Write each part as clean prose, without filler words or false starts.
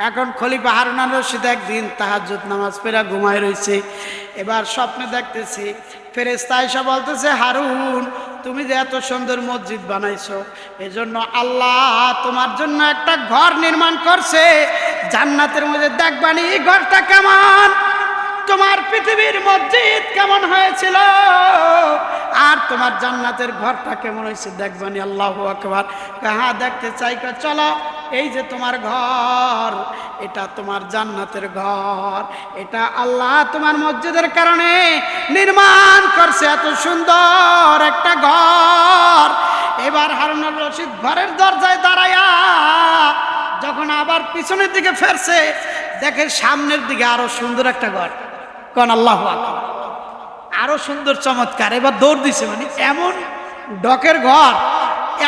এখন খলিফা হারুন আর রশিদ একদিন তাহাজ্জুদ নামাজ পড়া ঘুমায় রইছে। এবার স্বপ্নে দেখতেছি ফেরেশতা এসে বলতেছে, হারুন তুমি যে এত সুন্দর মসজিদ বানাইছো, এজন্য আল্লাহ তোমার জন্য একটা ঘর নির্মাণ করছে জান্নাতের মধ্যে। দেখবানি এই ঘরটা কেমন, তোমার পৃথিবীর মসজিদ কেমন হয়েছিল আর তোমার জান্নাতের ঘরটা কেমন হয়েছে দেখবানি। আল্লাহু আকবার। হ্যাঁ দেখতে চাই। চলো, এই যে তোমার ঘর, এটা তোমার জান্নাতের ঘর, এটা আল্লাহ তোমার মসজিদের কারণে নির্মাণ করছে এত সুন্দর একটা ঘর। এবার হারুন আর রশিদ ঘরের দরজায় দাঁড়ায়া যখন আবার পিছনের দিকে ফেরছে, দেখে সামনের দিকে আরো সুন্দর একটা ঘর। কোন আল্লাহু আকবার। আরো সুন্দর, চমৎকার। এবার দৌড় দিছে, মানে এমন ডকের ঘর,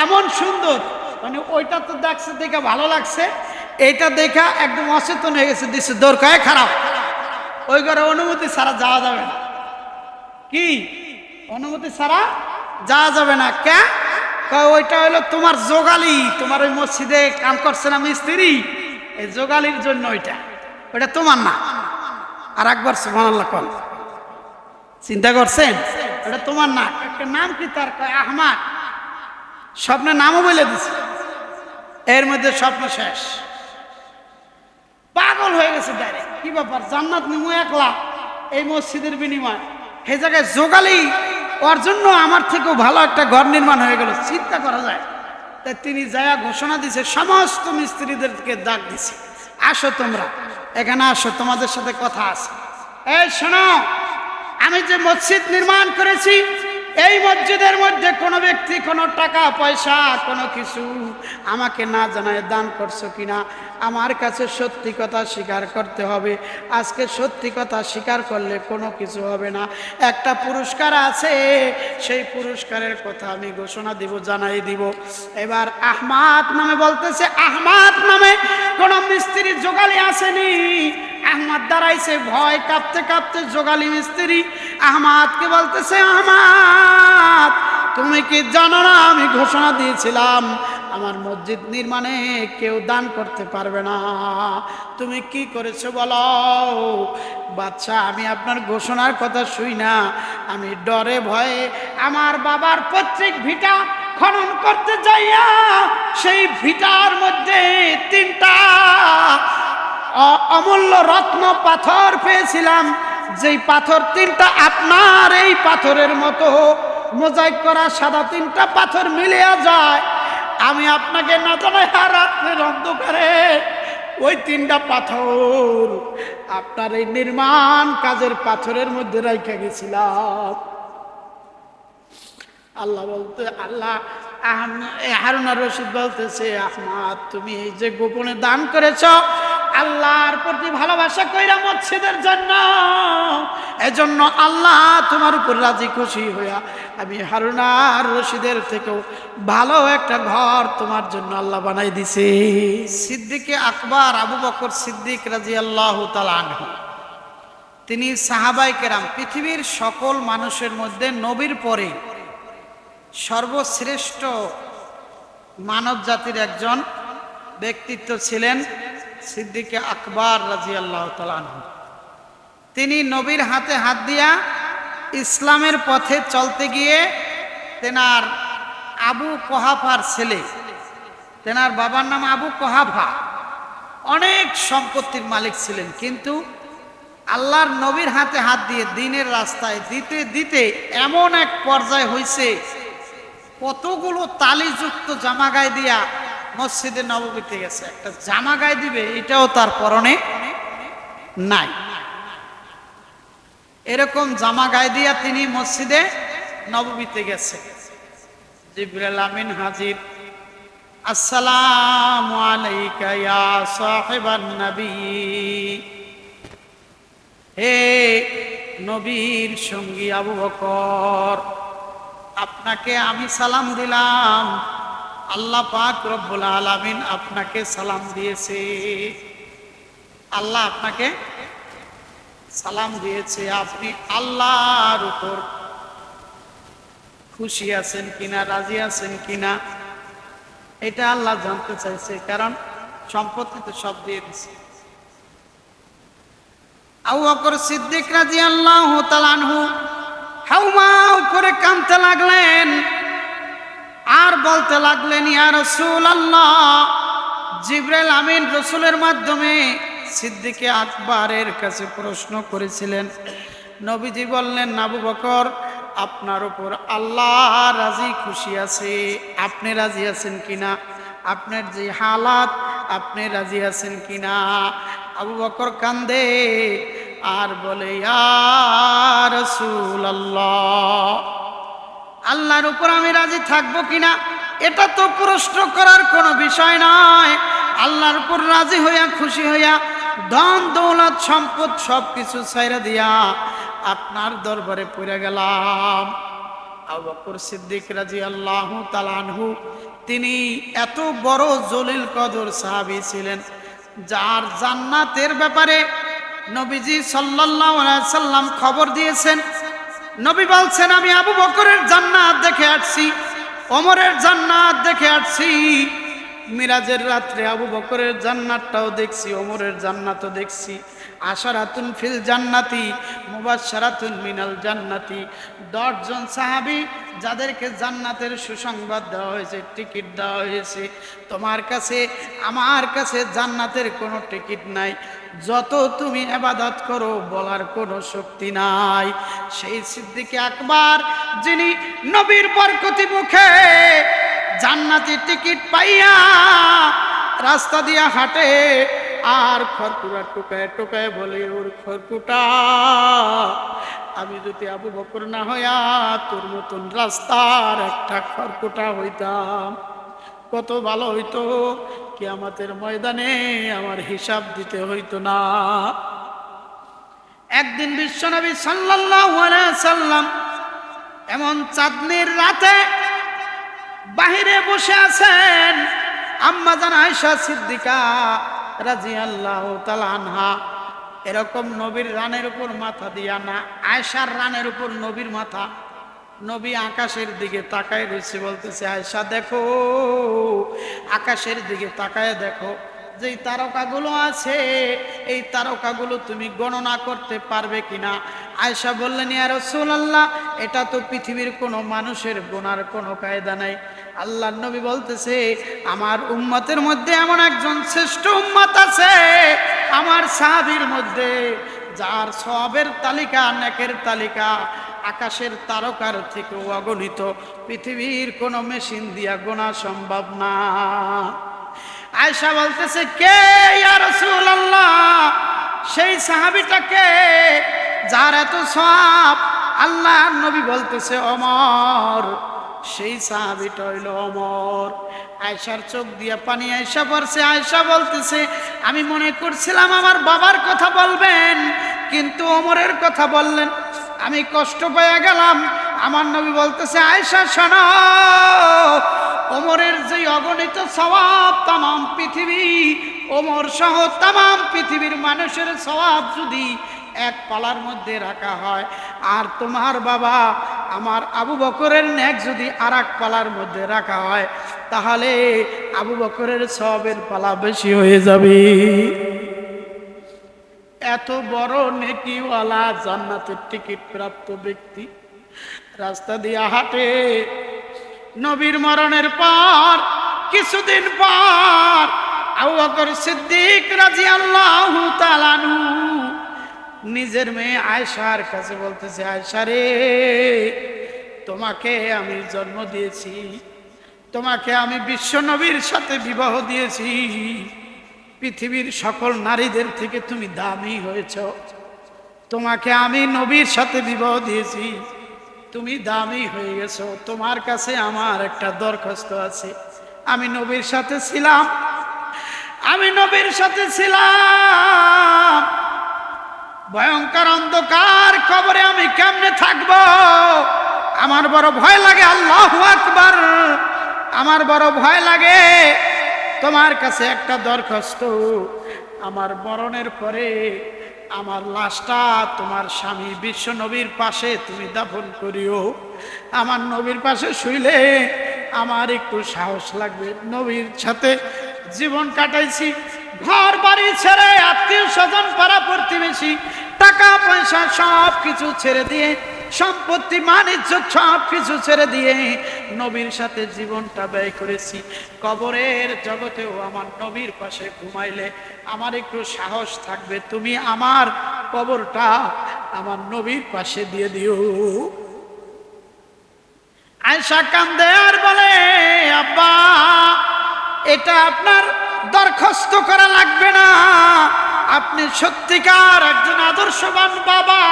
এমন সুন্দর, মানে ওইটা তো দেখছে দেখে ভালো লাগছে, এইটা দেখা একদম অচেতন হয়ে গেছে, দিচ্ছে দৌড় কয়ে খারাপ। ওই ঘরে অনুমতি ছাড়া যাওয়া যাবে না। কি অনুমতি ছাড়া যাওয়া যাবে না? কে? ওইটা হলো তোমার যোগালি, তোমার ওই মসজিদে কাম করছে না মিস্ত্রি, এই যোগালির জন্য ওইটা, ওইটা তোমার না। আর একবার সুবহানাল্লাহ কোন, চিন্তা করছেন? ওটা তোমার না। একটা নাম কি তার? আহমাদ। স্বপ্নের নামও বলে দিছে, এর মধ্যে স্বপ্ন শেষ। পাগল হয়ে গেছে ডাইরেক্ট। কি ব্যাপার, জান্নাত নিমু একলা এই মসজিদের বিনিময়, সেই জায়গায় যোগালি ওর জন্য আমার থেকেও ভালো একটা ঘর নির্মাণ হয়ে গেল, চিন্তা করা যায়। তাই তিনি যায়া ঘোষণা দিছে, সমস্ত মিস্ত্রিদেরকে ডাক দিছে, আসো তোমরা এখানে আসো, তোমাদের সাথে কথা আছে। এই শোনো, আমি যে মসজিদ নির্মাণ করেছি, এই মসজিদের মধ্যে কোনো ব্যক্তি কোনো টাকা পয়সা কোনো কিছু আমাকে না জানায় দান করছো কিনা, আমার কাছে সত্যি কথা স্বীকার করতে হবে। আজকে সত্যি কথা স্বীকার করলে কোনো কিছু হবে না, একটা পুরস্কার আছে, সেই পুরস্কারের কথা আমি ঘোষণা দিব, জানাই দিব। এবার আহমাদ নামে বলতেছে, আহমাদ নামে কোনো মিস্ত্রি যোগালি আসেনি। আহমাদ দাঁড়াইছে ভয় কাঁপতে কাঁপতে, যোগালি মিস্ত্রি আহমাদকে বলতেছে, আহমাদ তুমি কি জানো না আমি ঘোষণা দিয়েছিলাম আমার মসজিদ নির্মাণে কেউ দান করতে পারবে না, তুমি কি করেছো বলো? বাদশা, আমি আপনার ঘোষণার কথা শুই না, আমি ডরে ভয়ে আমার বাবার পৈতৃক ভিটা খনন করতে যাইয়া সেই ভিটার মধ্যে 3টা অমূল্য রত্ন পাথর পেয়েছিলাম, যেই পাথর 3টা আপনার এই পাথরের মতো মোজাইক করা সাদা 3টা পাথর মিলিয়া যায়। আমি আপনাকে না জানাই রাত্রের অন্ধকারে ওই 3টা পাথর আপনার এই নির্মাণ কাজের পাথরের মধ্যে রাইখা গেছিলাম। আল্লাহ বলতে, আল্লাহ হারুন আর রশিদ বলতেছে, আহমাদ তুমি এই যে গোপনে দান করেছ আল্লাহর প্রতি ভালোবাসা কইরা মসজিদের জন্য, এজন্য আল্লাহ তোমার উপর রাজি খুশি হইয়া আমি হারুন আর রশিদের থেকেও ভালো একটা ঘর তোমার জন্য আল্লাহ বানাই দিছে। সিদ্দিকে আকবর আবু বকর সিদ্দিক রাদিয়াল্লাহু তাআলা আনহু, তিনি সাহাবায়ে কেরাম, পৃথিবীর সকল মানুষের মধ্যে নবীর পরে সর্বশ্রেষ্ঠ মানব জাতির একজন ব্যক্তিত্ব ছিলেন সিদ্দিকে আকবর রাদিয়াল্লাহু তাআলা আনহু। তিনি নবীর হাতে হাত দিয়া ইসলামের পথে চলতে গিয়ে তেনার আবু কুহাফার ছেলে, তেনার বাবার নাম আবু কুহাফা, অনেক সম্পত্তির মালিক ছিলেন, কিন্তু আল্লাহর নবীর হাতে হাত দিয়ে দ্বীনের রাস্তায় দিতে দিতে এমন এক পর্যায়ে হয়েছে, কতগুলো তালিযুক্ত জামা গায়ে দিয়া মসজিদে নববীতে গেছে, একটা জামা গায়ে দিবে এটাও তার পরনে নাই। এরকম জামা গায়ে দিয়া তিনি মসজিদে নববীতে গেছে। জিবরাইল আমিন হাজির, আসসালামু আলাইকা ইয়া সাহিবান নবী, হে নবীর সঙ্গী আবু বকর, আপনাকে আমি সালাম দিলাম, আল্লাহ পাক রব্বুল আলামিন আপনাকে সালাম দিয়েছে, আল্লাহ আপনাকে সালাম দিয়েছে, আপনি আল্লাহর উপর খুশি আছেন কিনা, রাজি আছেন কিনা, এটা আল্লাহ জানতে চাইছে। কারণ সম্পত্তি তো সব দিয়ে দিছে। আবু বকর সিদ্দিক রাদিয়াল্লাহু তাআলা আনহু হাউমাউ করে কাঁদতে লাগলেন আর বলতে লাগলেন, ইয়া রাসূলুল্লাহ, জিবরাইল আমিন রাসূলের মাধ্যমে সিদ্দিকে আকবরের কাছে প্রশ্ন করেছিলেন। নবীজি বললেন, আবু বকর, আপনার উপর আল্লাহ রাজি খুশি আছে, আপনি রাজি আছেন কিনা? আপনার যে হালাত, আপনি রাজি আছেন কিনা? আবু বকর কান্দে আর বলে, ইয়া রাসূলুল্লাহ, আল্লাহর উপর আমি রাজি থাকবো কিনা এটা তো প্রশ্ন করার কোনো বিষয় নয়। আল্লাহর উপর রাজি হইয়া খুশি হইয়া ধন দৌলত সম্পদ সব কিছু ছাইরা দিয়া আপনার দরবারে পড়ে গেলাম। আবু বকর সিদ্দিক রাদিয়াল্লাহু তাআলা আনহু তিনি এত বড় জলিল কদর সাহাবী ছিলেন, যার জান্নাতের ব্যাপারে নবীজি সাল্লাল্লাহু আলাইহি সাল্লাম খবর দিয়েছেন। নবী বলছেন, আমি আবু বকরের জান্নাত দেখে আসছি, ওমরের জান্নাত দেখে আসছি, মিরাজের রাত্রে আবু বকরের জান্নাতটাও দেখছি, ওমরের জান্নাতও দেখছি। আশারাতুন ফিল জান্নাতি মুবাশশারাতুন মিনাল জান্নাতি, 10 জন সাহাবী যাদেরকে জান্নাতের সুসংবাদ দেওয়া হয়েছে, টিকিট দেওয়া হয়েছে। তোমার কাছে আমার কাছে জান্নাতের কোনো টিকিট নাই, যত তুমি ইবাদত করো বলার কোনো শক্তি নাই। সেই সিদ্দিকে আকবর যিনি নবীর বরকতি মুখে জান্নাতের টিকিট পাইয়া রাস্তা দিয়া হাঁটে আর খড়কুটা টোকায় টোকায় বলে, ওর খড়কুটা, আমি যদি আবু বকর না হইয়া তোর মতন রাস্তার একটা খড়কুটা হইতাম কত ভালো হইতো, কিয়ামতের ময়দানে আমার হিসাব দিতে হইতো না। একদিন বিশ্বনবী সাল্লাল্লাহু আলাইহি সাল্লাম এমন চাঁদনির রাতে বাহিরে বসে আছেন। আম্মা জান আয়েশা সিদ্দিকা রাদিয়াল্লাহু তাআলা আনহা এরকম নবীর রানের উপর মাথা দিয়া না, আয়েশার রানের উপর নবীর মাথা, নবী আকাশের দিকে তাকায় রয়েছে, বলতেছে, আয়েশা দেখো, আকাশের দিকে তাকায় দেখো, যেই তারকাগুলো আছে এই তারকাগুলো তুমি গণনা করতে পারবে কিনা? আয়েশা বললেন, ইয়া রাসূলুল্লাহ, এটা তো পৃথিবীর কোনো মানুষের গোনার কোনো কায়দা নাই। আল্লাহর নবী বলতেছে, আমার উম্মতের মধ্যে এমন একজন শ্রেষ্ঠ উম্মত আছে আমার সাহাবীর মধ্যে, যার সওয়াবের তালিকা, নেকের তালিকা আকাশের তারকার থেকে অগণিত, পৃথিবীর কোনো মেশিন দিয়া গোনা সম্ভব না। আয়েশা বলতেছে, কে ইয়া রাসূলুল্লাহ? সেই সাহাবীটাকে যার এত সওয়াব? আল্লাহর নবী বলতেছে, ওমর। সেই সাহাবীটা হইল ওমর। আয়েশার চোখ দিয়া পানি আয়েশা পড়ছে। আয়েশা বলতেছে, আমি মনে করছিলাম আমার বাবার কথা বলবেন, কিন্তু ওমরের কথা বললেন, আমি কষ্ট পেয়ে গেলাম। আমার নবী বলতেছে, আয়েশা শোনো, ওমরের যে অগণিত সওয়াব, তাম পৃথিবী, ওমর সহ তাম পৃথিবীর মানুষের সওয়াব যদি এক পালার মধ্যে রাখা হয়, আর তোমার বাবা আমার আবু বকরের নেক যদি আর এক পালার মধ্যে রাখা হয়, তাহলে আবু বকরের সওয়াবের পালা বেশি হয়ে যাবে। এত বড় নেকিওয়ালা জান্নাতের টিকিট প্রাপ্ত ব্যক্তি রাস্তা দিয়ে হাঁটে। নবীর মরণের পর কিছুদিন পর আবু বকর সিদ্দিক রাদিয়াল্লাহু তাআলা আনহু নিজের মেয়ে আয়েশার কাছে বলতেছে, আয়েশা রে, তোমাকে আমি জন্ম দিয়েছি, তোমাকে আমি বিশ্ব নবীর সাথে বিবাহ দিয়েছি, পৃথিবীর সকল নারীদের থেকে তুমি দামি হয়েছ, তোমাকে আমি নবীর সাথে বিবাহ দিয়েছি, তুমি দামি হয়ে গেছো, তোমার কাছে আমার একটা দরখাস্ত আছে। আমি নবীর সাথে ছিলাম, আমি নবীর সাথে ছিলাম, ভয়ঙ্কর অন্ধকার কবরে আমি কেমনে থাকব? আমার বড় ভয় লাগে, আল্লাহু আকবার, আমার বড় ভয় লাগে। তোমার কাছে একটা দরখাস্ত, আমার মরণের পরে আমার লাশটা তোমার স্বামী বিশ্ব নবীর পাশে তুমি দাফন করিও। আমার নবীর পাশে শুইলে আমার একটু সাহস লাগবে, নবীর সাথে জীবন কাটাইছি, ঘর বাড়ি ছেড়ে, আত্মীয় স্বজন, পাড়া প্রতিবেশী, টাকা পয়সা সব কিছু ছেড়ে দিয়ে, সম্পত্তি বাণিজ্য সব কিছু ছেড়ে দিয়ে নবীর সাথে জীবনটা ব্যয় করেছি। কবরের জগতেও আমার নবীর পাশে ঘুমাইলে আমার একটু সাহস থাকবে, তুমি আমার কবরটা আমার নবীর পাশে দিয়ে দিও। আয়েশা কান্দে আর বলে, আব্বা এটা আপনার দরখাস্ত করা লাগবে না, আপনি সত্যিকার একজন আদর্শবান বাবা,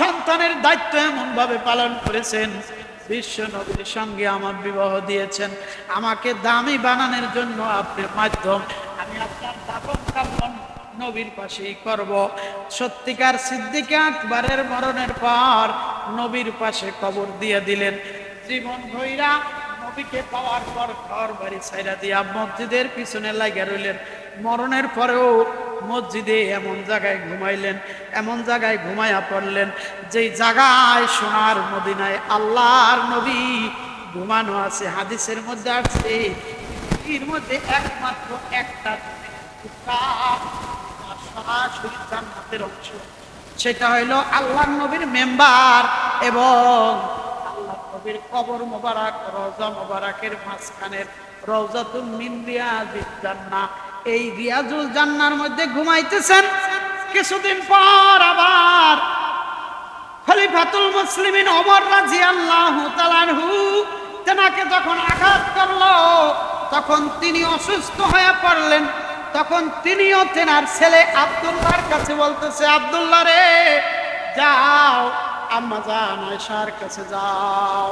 সন্তানের দায়িত্ব এমন ভাবে পালন করেছেন, বিশ্ব নবীর সঙ্গে আমার বিবাহ দিয়েছেন, আমাকে দামি বানানোর জন্য আপনি মাধ্যম, আমি আপনার দাফন কাফন নবীর পাশেই করব। সত্যিকার সিদ্দিক আকবরের মরণের পর নবীর পাশে কবর দিয়ে দিলেন। জীবন ভৈরা নবীকে পাওয়ার পর ঘর বাড়ি ছাইরা দিয়া মসজিদের পিছনে লাগিয়া রইলেন। মরণের পরেও মসজিদে এমন জায়গায় ঘুমাইলেন, এমন জায়গায় ঘুমাইয়া পড়লেন যেই জায়গায় সোনার মদিনায় আল্লাহর নবী ঘুমানো আছে। হাদিসের মধ্যে আসছে এর মধ্যে একমাত্র একটা সরাসরি জান্নাতের অংশ, সেটা হইল আল্লাহর নবীর মেম্বার এবং আল্লাহর নবীর কবর মোবারক, রওজা মোবারকের মাঝখানের রওজাতুল মিন রিয়াজিল জান্নাহ, এই রিয়াজুল জান্নাহর মধ্যে ঘুমাইতেছেন। কিছুদিন পর আবার খলিফাতুল মুসলিমিন ওমর রাদিয়াল্লাহু তাআলা আনহু তেনাকে যখন আঘাত করলো, তখন তিনি অসুস্থ হয়ে পড়লেন। তখন তিনিও তেনার ছেলে আব্দুল্লাহর কাছে বলতেছে, আব্দুল্লাহ রে যাও আম্মা জান আয়েশার কাছে যাও,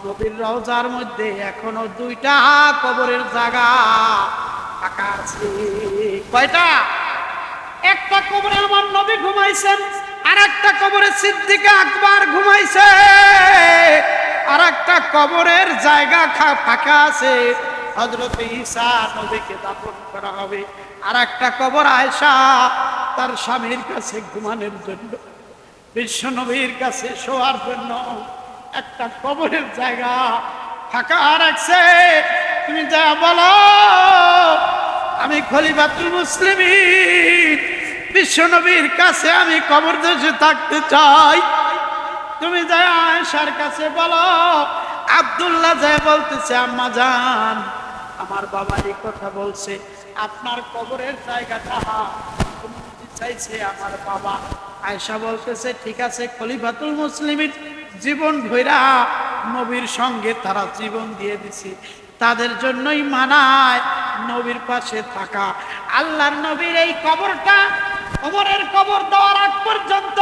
নবীর রওজার মধ্যে এখনো 2টা কবরের জায়গা ফাঁকা আছে। কয়টা? একটা কবরে আমার নবী ঘুমাইছেন, আর একটা কবরে সিদ্দিক আকবর ঘুমাইছে, আর একটা কবরের জায়গা ফাঁকা আছে, হযরত ঈসা নবীকে দাফন করা হবে। আর একটা কবর আয়েশা তার স্বামীর কাছে ঘুমানোর জন্য, বিশ্ব নবীর কাছে শোয়ার জন্য একটা কবরের জায়গা ফাঁকা রাখছে। তুমি যা বলো, আমি খলিফাতুল মুসলিমিন বিশ্ব নবীর কাছে আমি কবর দেশে থাকতে চাই। তুমি যা আয়েশার কাছে বলো। আব্দুল্লাহ যায় বলতেছে, আম্মা জান আমার বাবা এই কথা বলছে, আপনার কবরের জায়গাটা চাইছে আমার বাবা। আয়েশা বলতেছে, ঠিক আছে, খলিফাতুল মুসলিমিন জীবন ভৈরা নবীর সঙ্গে তারা জীবন দিয়ে দিছে, তাদের জন্যই মানায় নবীর পাশে থাকা। আল্লাহর নবীর এই কবরটা ওমরের কবর দেওয়ার আগ পর্যন্ত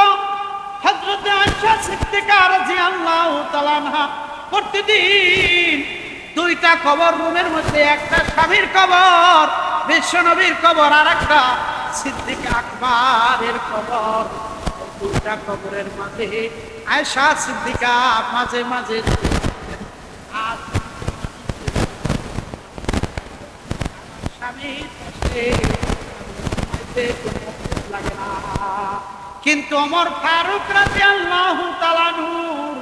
হযরত আয়েশা সিদ্দিকা রাদিয়াল্লাহু তাআলা আনহা প্রতিদিন 2টা কবর, রুমের মধ্যে একটা স্বামীর কবর বিশ্ব নবীর কবর, আর একটা সিদ্দিক আকবরের কবর, 2টা কবরের মাঝে আয়েশা সিদ্দিকা মাঝে মাঝে লাগে না। কিন্তু ওমর ফারুক রাদিয়াল্লাহু তাআলা আনহুর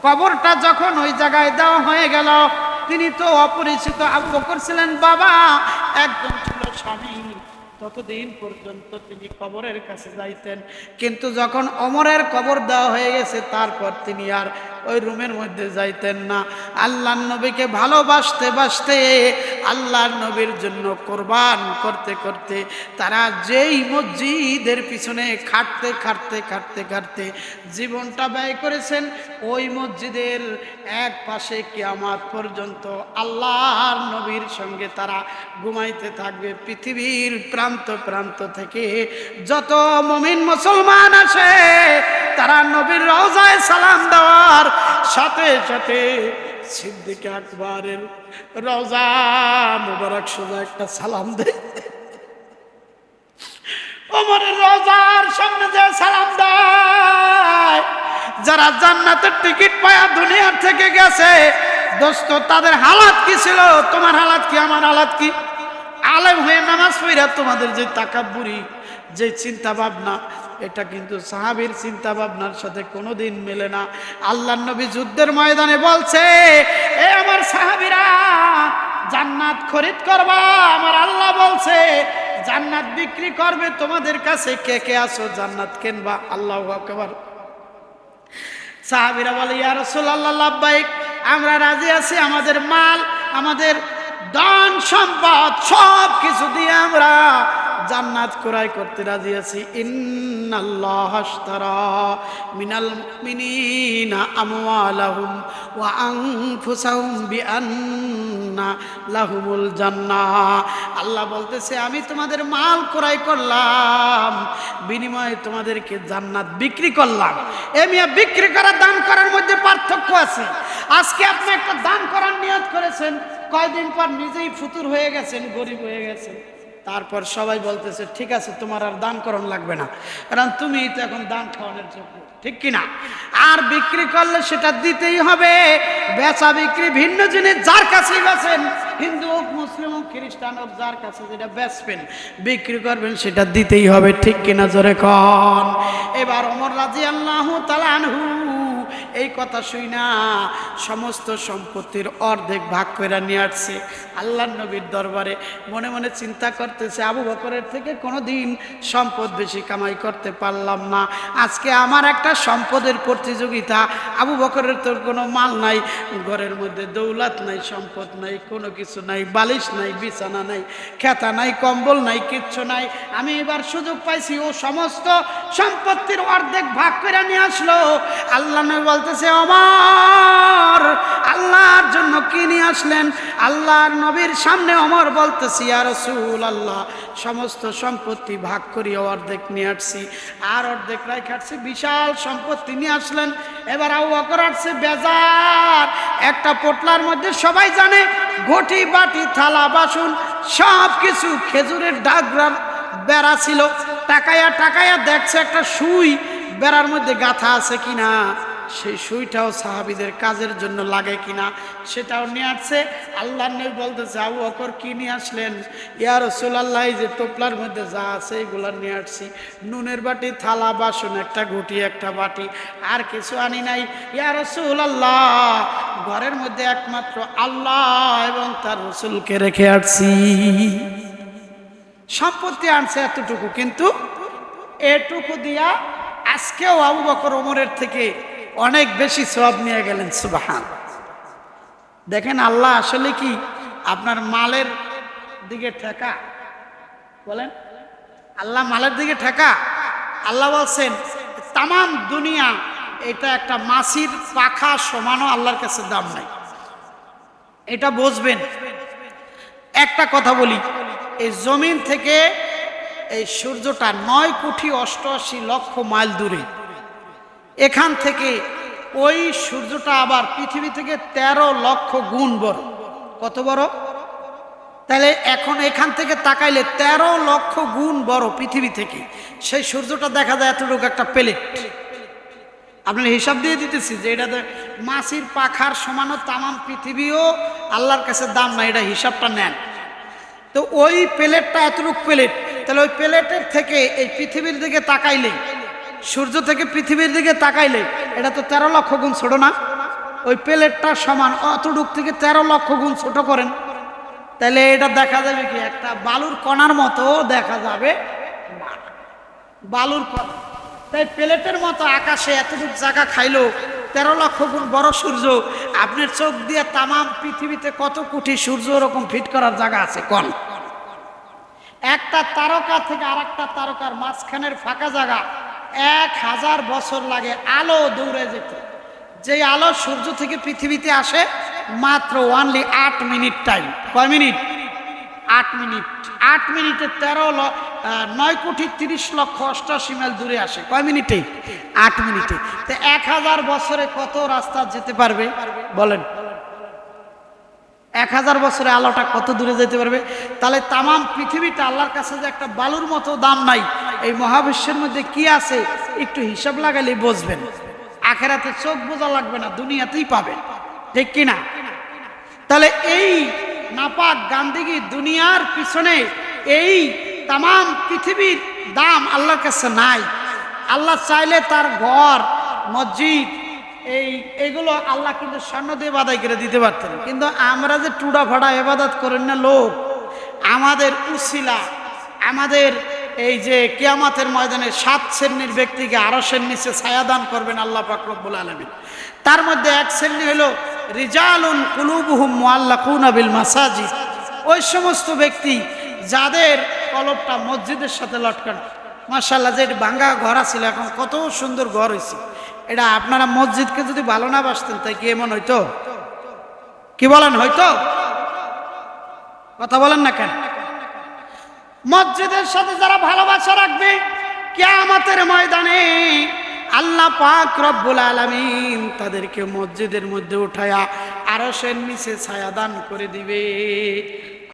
কবরটা যখন ওই জায়গায় দেওয়া হয়ে গেল, তিনি তো অপরিচিত আবু বকর ছিলেন বাবা, একজন ছিল স্বামী, ততদিন পর্যন্ত তিনি কবরের কাছে যাইতেন। কিন্তু যখন ওমরের কবর দেওয়া হয়ে গেছে, তারপর তিনি আর ওই রুমের মধ্যে যাইতেন না। আল্লাহর নবীকে ভালোবাসতে বাসতে, আল্লাহর নবীর জন্য কোরবান করতে করতে তারা যেই মসজিদের পিছনে খাটতে খাটতে খাটতে খাটতে জীবনটা ব্যয় করেছেন, ওই মসজিদের এক পাশে কিয়ামত পর্যন্ত আল্লাহর নবীর সঙ্গে তারা ঘুমাইতে থাকবে। পৃথিবীর প্রান্ত প্রান্ত থেকে যত মুমিন মুসলমান আসে, তারা নবীর রওজায় সালাম দেওয়ার সাথে সাথে সিদ্দিক আকবরের রওজা মুবারক সোজা একটা সালাম দেয়। ওমরের রওজার সামনে যে সালাম দেয়, যারা জান্নাতের টিকিট পায়া দুনিয়ার থেকে গেছে, দোস্ত তাদের হালাত কি ছিল, তোমার হালাত কি, আমার হালাত কি? আলেম হয়ে নামাজ পড়া তোমাদের যে তাকাব্বুরি, যে চিন্তা ভাবনা, এটা কিন্তু সাহাবীর চিন্তা ভাবনার সাথে কোনোদিন মেলে না। আল্লাহর নবী যুদ্ধের ময়দানে বলছে, এ আমার সাহাবীরা, জান্নাত খরিদ করবা। আমার আল্লাহ বলছে জান্নাত বিক্রি করবে। তোমাদের কাছে কে কে আছো জান্নাত কিনবা? আল্লাহু আকবার। সাহাবীরা বলে ইয়া রাসূলুল্লাহ লাব্বাইক, আমরা রাজি আছি, আমাদের মাল, আমাদের ধন সম্পদ সব কিছু দিয়ে আমরা জান্নাত ক্রয় করতে রাজি আছি। ইন্নাল্লাহ আশতারা মিনাল মুমিনিনা আমওয়ালাহুম ওয়া আনফুসাহুম বিআন্না লাহুমুল জান্নাহ। আল্লাহ বলতেছে আমি তোমাদের মাল ক্রয় করলাম, বিনিময়ে তোমাদেরকে জান্নাত বিক্রি করলাম। মিয়া বিক্রি করা দান করার মধ্যে পার্থক্য আছে। আজকে আপনি একটা দান করার নিয়ত করেছেন, কয়দিন পর নিজেই ফুতুর হয়ে গেছেন, গরিব হয়ে গেছেন, তারপর সবাই বলতেছে ঠিক আছে তোমার আর দান করণ লাগবে না, কারণ তুমি তো এখন দান খাওয়ানোর যোগ্য, ঠিক কিনা? আর বিক্রি করলে সেটা দিতেই হবে। বেচা বিক্রি ভিন্ন জিনিস। যার কাছেই বেচেন, হিন্দু হোক, মুসলিম হোক, খ্রিস্টান হোক, যার কাছে যেটা বেচবেন বিক্রি করবেন সেটা দিতেই হবে, ঠিক কিনা? জোরে কন। এবার ওমর রাদিয়াল্লাহু তাআলা আনহু এই কথা শুই না সমস্ত সম্পত্তির অর্ধেক ভাগ করে নিয়ে আসছে আল্লাহর নবীর দরবারে। মনে মনে চিন্তা করতেছে আবু বকরের থেকে কোনোদিন সম্পদ বেশি কামাই করতে পারলাম না, আজকে আমার একটা সম্পদের প্রতিযোগিতা। আবু বকরের তোর কোনো মাল নাই, ঘরের মধ্যে দৌলত নাই, সম্পদ নাই, কোনো কিছু নাই, বালিশ নাই, বিছানা নাই, খেতা নাই, কম্বল নাই, কিচ্ছু নাই। আমি এবার সুযোগ পাইছি, ও সমস্ত সম্পত্তির অর্ধেক ভাগ করে নিয়ে আসলো। আল্লাহ নবী বলতেছে ওমর আল্লাহর জন্য কি নিয়ে আসলেন? আল্লাহর নবীর সামনে ওমর বলতেছি ইয়া রাসূলুল্লাহ সমস্ত সম্পত্তি ভাগ করিয়ে অর্ধেক নিয়ে আসছি, আর অর্ধেক রাখে আসছি। বিশাল সম্পত্তি নিয়ে আসলেন। এবার আবু বকর আসছে বেজার, একটা পোটলার মধ্যে সবাই জানে ঘটি বাটি থালা বাসন সব কিছু, খেজুরের ডাগরার বেড়া ছিল, টাকায়া টাকায়া দেখছে একটা সুই বেড়ার মধ্যে গাঁথা আছে কিনা, সেই সুইটাও সাহাবীদের কাজের জন্য লাগে কিনা সেটাও নিয়ে আসছে। আল্লাহর নবী বলতেছে আবু বকর কি নিয়ে আসলেন? ইয়া রাসূলুল্লাহ এই যে টোপলার মধ্যে যা আছে এগুলা নিয়ে আসছি, নুনের বাটি, থালা বাসন, একটা ঘটি, একটা বাটি, আর কিছু আনি নাই। ইয়া রাসূলুল্লাহ ঘরের মধ্যে একমাত্র আল্লাহ এবং তার রাসূলকে রেখে আসছি। সম্পত্তি আনছে এতটুকু, কিন্তু এটুকু দিয়া আজকেও আবু বকর ওমরের থেকে অনেক বেশি সওয়াব নিয়ে গেলেন। সুবহান। দেখেন আল্লাহ আসলে কি আপনার মালের দিকে ঠেকা? বলেন আল্লাহ মালের দিকে ঠেকা? আল্লাহ বলছেন তামাম দুনিয়া এটা একটা মাছির পাখা সমানও আল্লাহর কাছে দাম নাই। এটা বুঝবেন। একটা কথা বলি, এই জমিন থেকে এই সূর্যটা 9,88,00,000 মাইল দূরে। এখান থেকে ওই সূর্যটা আবার পৃথিবী থেকে 13 লক্ষ গুণ বড়। কত বড়? তাহলে এখন এখান থেকে তাকাইলে 13 লক্ষ গুণ বড় পৃথিবী থেকে। সেই সূর্যটা দেখা যায় এতটুকু একটা প্লেট। আপনার হিসাব দিয়ে দিতেছি যে এটা মাছির পাখার সমানও তামাম পৃথিবীও আল্লাহর কাছে দাম না, এটা হিসাবটা নেন। তো ওই প্লেটটা এতটুকু প্লেট, তাহলে ওই প্লেটের থেকে এই পৃথিবীর দিকে তাকাইলে, সূর্য থেকে পৃথিবীর দিকে তাকাইলে এটা তো 13 লক্ষ গুণ ছোট না? ওই প্লেটটা সমান অতটুক থেকে 13 লক্ষ গুণ ছোট করেন, তাহলে এটা দেখা যাবে কি একটা বালুর কণার মতো দেখা যাবে না। বালুর কণা। তাই প্লেটের মতো আকাশে এতটুকু জায়গা খাইলো 13 লক্ষ গুণ বড় সূর্য। আপনার চোখ দিয়ে তামাম পৃথিবীতে কত কোটি সূর্য ওরকম ফিট করার জায়গা আছে কোন? একটা তারকা থেকে আর একটা তারকার মাঝখানের ফাঁকা জায়গা 1000 বছর লাগে আলো দৌড়ে যেতে। যে আলো সূর্য থেকে পৃথিবীতে আসে মাত্র অনলি 8 মিনিট টাইম। কয় মিনিট? 8 মিনিট। 8 মিনিটে 9,30,88,00,000 মাইল দূরে আসে। কয় মিনিটে? 8 মিনিটে। তো 1000 বছরে কত রাস্তা যেতে পারবে বলেন? 1000 বছরে আলোটা কত দূরে যেতে পারবে? তাহলে তামাম পৃথিবীটা আল্লাহর কাছে যে একটা বালুর মতো দাম নাই। এই মহাবিশ্বের মধ্যে কি আছে একটু হিসাব লাগালে বুঝবেন। আখেরাতে চোখ বোঝা লাগবে না, দুনিয়াতেই পাবেন, ঠিক কিনা? তাহলে এই নাপাক গান্দিগি দুনিয়ার পিছনে এই তামাম পৃথিবীর দাম আল্লাহর কাছে নাই। আল্লাহ চাইলে তার ঘর, মসজিদ, এইগুলো আল্লাহ কিন্তু স্বর্ণ দিয়ে বাদাই করে দিতে পারতেন, কিন্তু আমরা যে টুডা ফাড়া ইবাদত করেন না লোক, আমাদের উসিলা, আমাদের এই যে কিয়ামতের ময়দানে 7 শ্রেণীর ব্যক্তিকে আরশের নিচে ছায়াদান করবেন আল্লাহ পাক রব্বুল আলামিন। তার মধ্যে এক শ্রেণী হলো রিজালুন কুলুবুহুম মুআল্লাকুনা বিল মাসাজিদ, ওই সমস্ত ব্যক্তি যাদের কলবটা মসজিদের সাথে লটকানো। মাশাআল্লাহ, যে ভাঙ্গা ঘর ছিল এখন কত সুন্দর ঘর হয়েছে। এটা আপনারা মসজিদকে যদি ভালো না বাসতেন তাই কি এমন হইতো? কি বলেন, হয়তো? কথা বলেন না কেন? মসজিদের সাথে যারা ভালোবাসা রাখবে কিয়ামতের ময়দানে আল্লাহ পাক রব্বুল আলামিন তাদেরকে মসজিদের মধ্যে উঠায়া আরশের নিচে ছায়া দান করে দিবে।